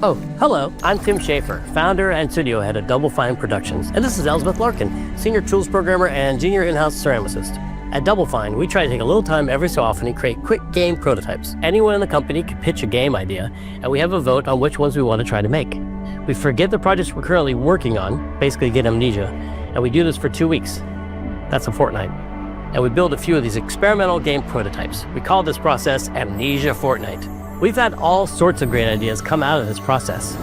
Oh, hello, I'm Tim Schaefer, founder and studio head of Double Fine Productions, and this is Elizabeth Larkin, senior tools programmer and junior in-house ceramicist. At Double Fine, we try to take a little time every so often and create quick game prototypes. Anyone in the company can pitch a game idea, and we have a vote on which ones we want to try to make. We forget the projects we're currently working on, basically get amnesia, and we do this for 2 weeks. That's a fortnight. And we build a few of these experimental game prototypes. We call this process Amnesia Fortnight. We've had all sorts of great ideas come out of this process.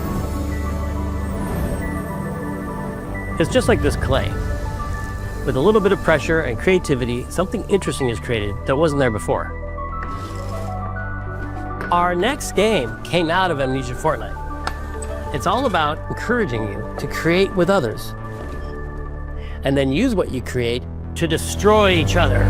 It's just like this clay. With a little bit of pressure and creativity, something interesting is created that wasn't there before. Our next game came out of Amnesia Fortnight. It's all about encouraging you to create with others, and then use what you create to destroy each other.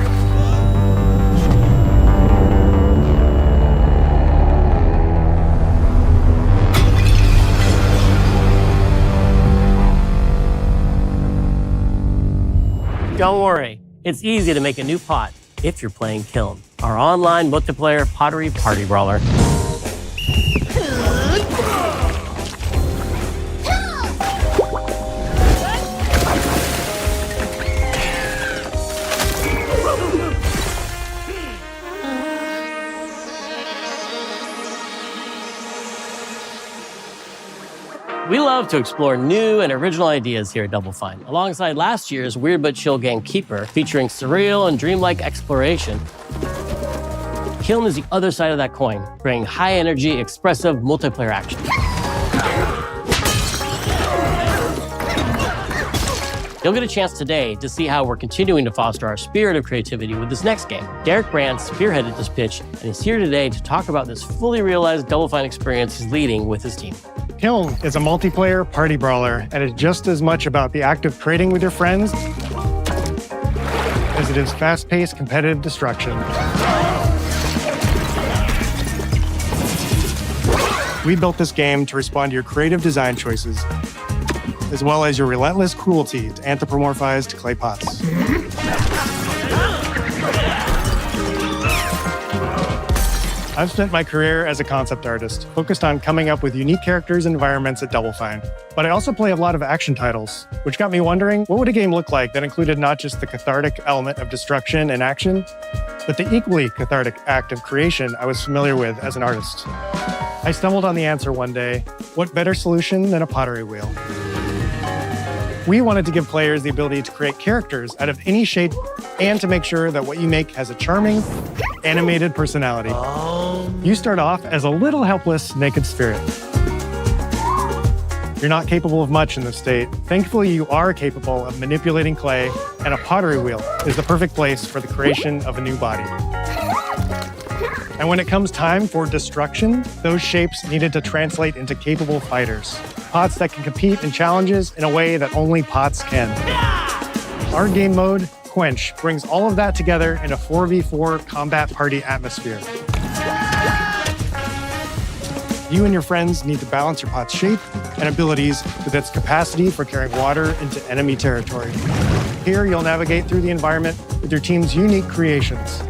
Don't worry, it's easy to make a new pot if you're playing Kiln, our online multiplayer pottery party brawler. We love to explore new and original ideas here at Double Fine. Alongside last year's Weird But Chill game Keeper, featuring surreal and dreamlike exploration, Kiln is the other side of that coin, bringing high-energy, expressive multiplayer action. You'll get a chance today to see how we're continuing to foster our spirit of creativity with this next game. Derek Brand spearheaded this pitch, and he's here today to talk about this fully realized Double Fine experience he's leading with his team. Kiln is a multiplayer party brawler, and it's just as much about the act of trading with your friends as it is fast-paced competitive destruction. We built this game to respond to your creative design choices, as well as your relentless cruelty to anthropomorphized clay pots. I've spent my career as a concept artist, focused on coming up with unique characters and environments at Double Fine. But I also play a lot of action titles, which got me wondering, what would a game look like that included not just the cathartic element of destruction and action, but the equally cathartic act of creation I was familiar with as an artist? I stumbled on the answer one day: what better solution than a pottery wheel? We wanted to give players the ability to create characters out of any shape and to make sure that what you make has a charming, animated personality. You start off as a little helpless, naked spirit. You're not capable of much in this state. Thankfully, you are capable of manipulating clay, and a pottery wheel is the perfect place for the creation of a new body. And when it comes time for destruction, those shapes needed to translate into capable fighters. Pots that can compete in challenges in a way that only pots can. Our game mode, Quench, brings all of that together in a 4v4 combat party atmosphere. You and your friends need to balance your pot's shape and abilities with its capacity for carrying water into enemy territory. Here, you'll navigate through the environment with your team's unique creations.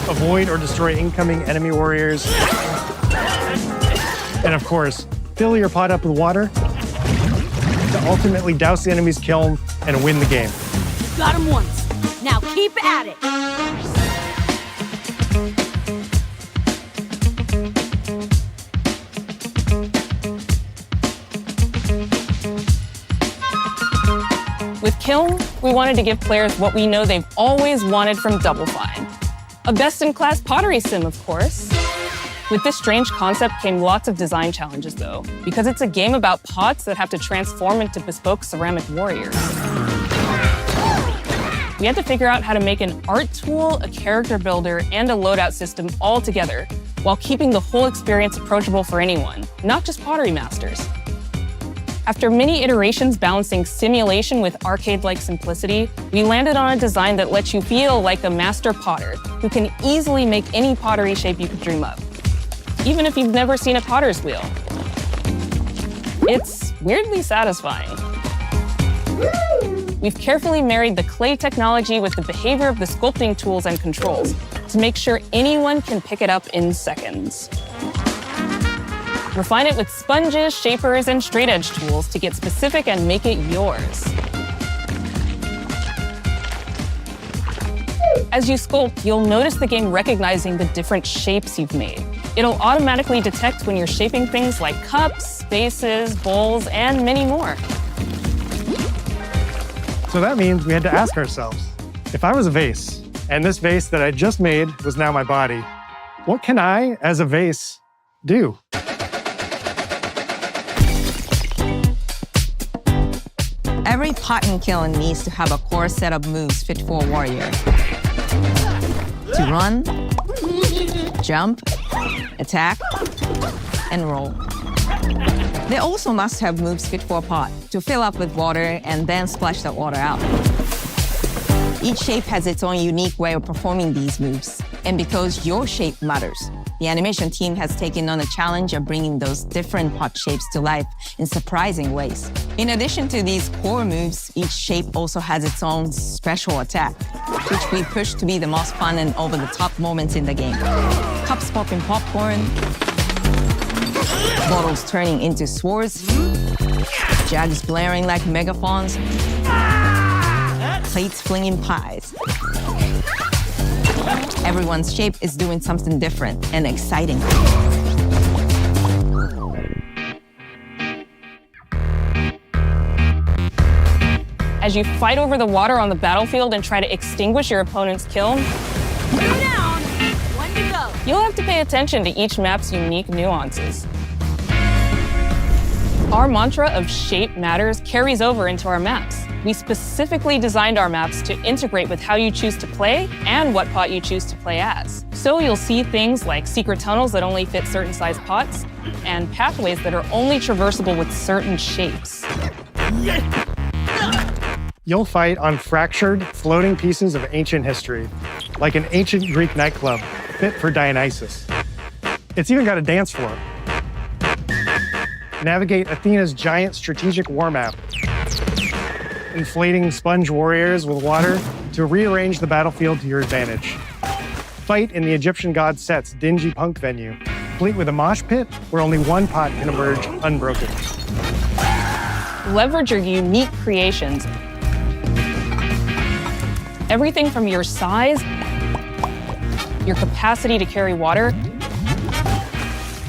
Avoid or destroy incoming enemy warriors. And of course, fill your pot up with water to ultimately douse the enemy's kiln and win the game. Got him once. Now keep at it. With Kilm, we wanted to give players what we know they've always wanted from Double Fine. A best-in-class pottery sim, of course. With this strange concept came lots of design challenges, though, because it's a game about pots that have to transform into bespoke ceramic warriors. We had to figure out how to make an art tool, a character builder, and a loadout system all together, while keeping the whole experience approachable for anyone, not just pottery masters. After many iterations balancing simulation with arcade-like simplicity, we landed on a design that lets you feel like a master potter who can easily make any pottery shape you could dream up, even if you've never seen a potter's wheel. It's weirdly satisfying. We've carefully married the clay technology with the behavior of the sculpting tools and controls to make sure anyone can pick it up in seconds. Refine it with sponges, shapers, and straight edge tools to get specific and make it yours. As you sculpt, you'll notice the game recognizing the different shapes you've made. It'll automatically detect when you're shaping things like cups, vases, bowls, and many more. So that means we had to ask ourselves, if I was a vase, and this vase that I just made was now my body, what can I, as a vase, do? Every pot in Kiln needs to have a core set of moves fit for a warrior. To run, jump, attack, and roll. They also must have moves fit for a pot to fill up with water and then splash that water out. Each shape has its own unique way of performing these moves. And because your shape matters, the animation team has taken on the challenge of bringing those different pot shapes to life in surprising ways. In addition to these core moves, each shape also has its own special attack, which we push to be the most fun and over-the-top moments in the game. Cups popping popcorn, bottles turning into swords, jugs blaring like megaphones, plates flinging pies. Everyone's shape is doing something different and exciting. As you fight over the water on the battlefield and try to extinguish your opponent's kiln, Two down, one to go. you'll have to pay attention to each map's unique nuances. Our mantra of shape matters carries over into our maps. We specifically designed our maps to integrate with how you choose to play and what pot you choose to play as. So you'll see things like secret tunnels that only fit certain size pots and pathways that are only traversable with certain shapes. You'll fight on fractured, floating pieces of ancient history, like an ancient Greek nightclub fit for Dionysus. It's even got a dance floor. Navigate Athena's giant strategic war map, inflating sponge warriors with water to rearrange the battlefield to your advantage. Fight in the Egyptian god Set's dingy punk venue, complete with a mosh pit where only one pot can emerge unbroken. Leverage your unique creations. Everything from your size, your capacity to carry water,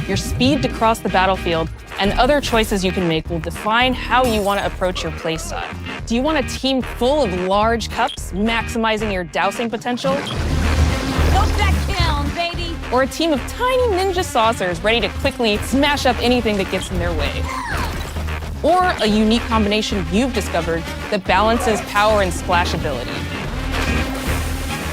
your speed to cross the battlefield, and other choices you can make will define how you want to approach your playstyle. Do you want a team full of large cups, maximizing your dousing potential? Go that kiln, baby. Or a team of tiny ninja saucers ready to quickly smash up anything that gets in their way? Or a unique combination you've discovered that balances power and splashability?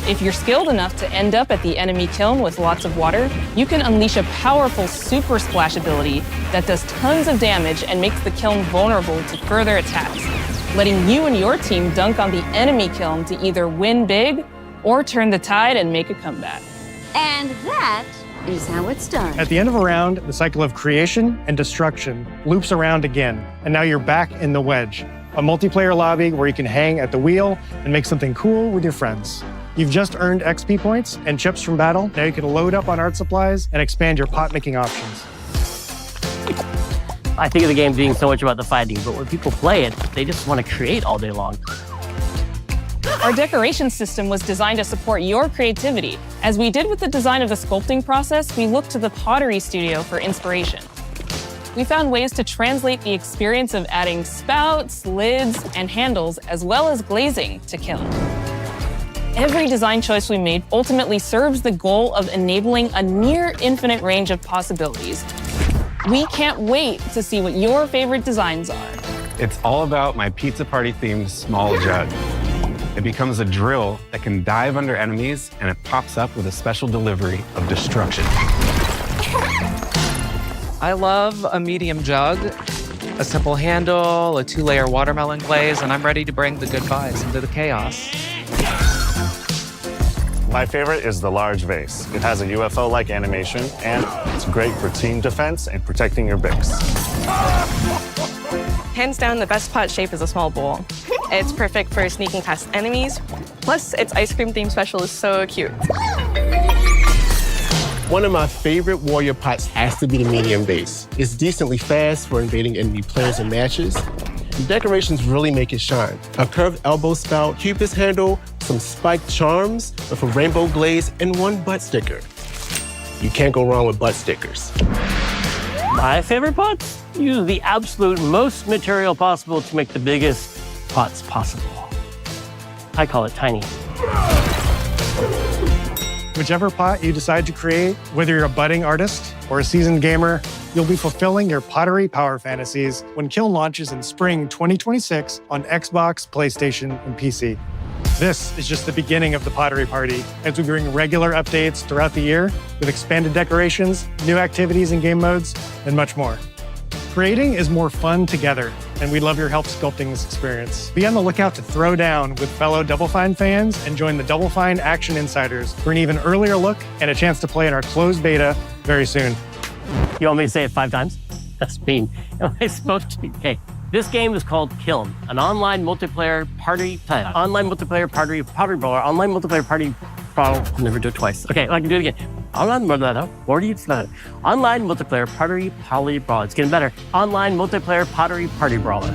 If you're skilled enough to end up at the enemy kiln with lots of water, you can unleash a powerful super splash ability that does tons of damage and makes the kiln vulnerable to further attacks, letting you and your team dunk on the enemy kiln to either win big or turn the tide and make a comeback. And that is how it's done. At the end of a round, the cycle of creation and destruction loops around again, and now you're back in the wedge, a multiplayer lobby where you can hang at the wheel and make something cool with your friends. You've just earned XP points and chips from battle. Now you can load up on art supplies and expand your pot-making options. I think of the game being so much about the fighting, but when people play it, they just want to create all day long. Our decoration system was designed to support your creativity. As we did with the design of the sculpting process, we looked to the pottery studio for inspiration. We found ways to translate the experience of adding spouts, lids, and handles, as well as glazing to Kiln. Every design choice we made ultimately serves the goal of enabling a near infinite range of possibilities. We can't wait to see what your favorite designs are. It's all about my pizza party themed small jug. It becomes a drill that can dive under enemies, and it pops up with a special delivery of destruction. I love a medium jug, a simple handle, a 2-layer watermelon glaze, and I'm ready to bring the good vibes into the chaos. My favorite is the large vase. It has a UFO-like animation, and it's great for team defense and protecting your Bix. Hands down, the best pot shape is a small bowl. It's perfect for sneaking past enemies. Plus, its ice cream theme special is so cute. One of my favorite warrior pots has to be the medium base. It's decently fast for invading enemy players and matches. The decorations really make it shine. A curved elbow spout, Cupid's handle, some spiked charms with a rainbow glaze, and one butt sticker. You can't go wrong with butt stickers. My favorite pots use the absolute most material possible to make the biggest pots possible. I call it tiny. Whichever pot you decide to create, whether you're a budding artist or a seasoned gamer, you'll be fulfilling your pottery power fantasies when Kiln launches in spring 2026 on Xbox, PlayStation, and PC. This is just the beginning of the pottery party as we bring regular updates throughout the year with expanded decorations, new activities and game modes, and much more. Creating is more fun together, and we love your help sculpting this experience. Be on the lookout to throw down with fellow Double Fine fans and join the Double Fine Action Insiders for an even earlier look and a chance to play in our closed beta very soon. You want me to say it 5 times? That's mean. Am I supposed to? Okay. This game is called Kilm, an online multiplayer party brawler, online multiplayer party brawler. I'll never do it twice. Okay, I can do it again. Online multiplayer party brawler. It's getting better. Online multiplayer pottery party brawler.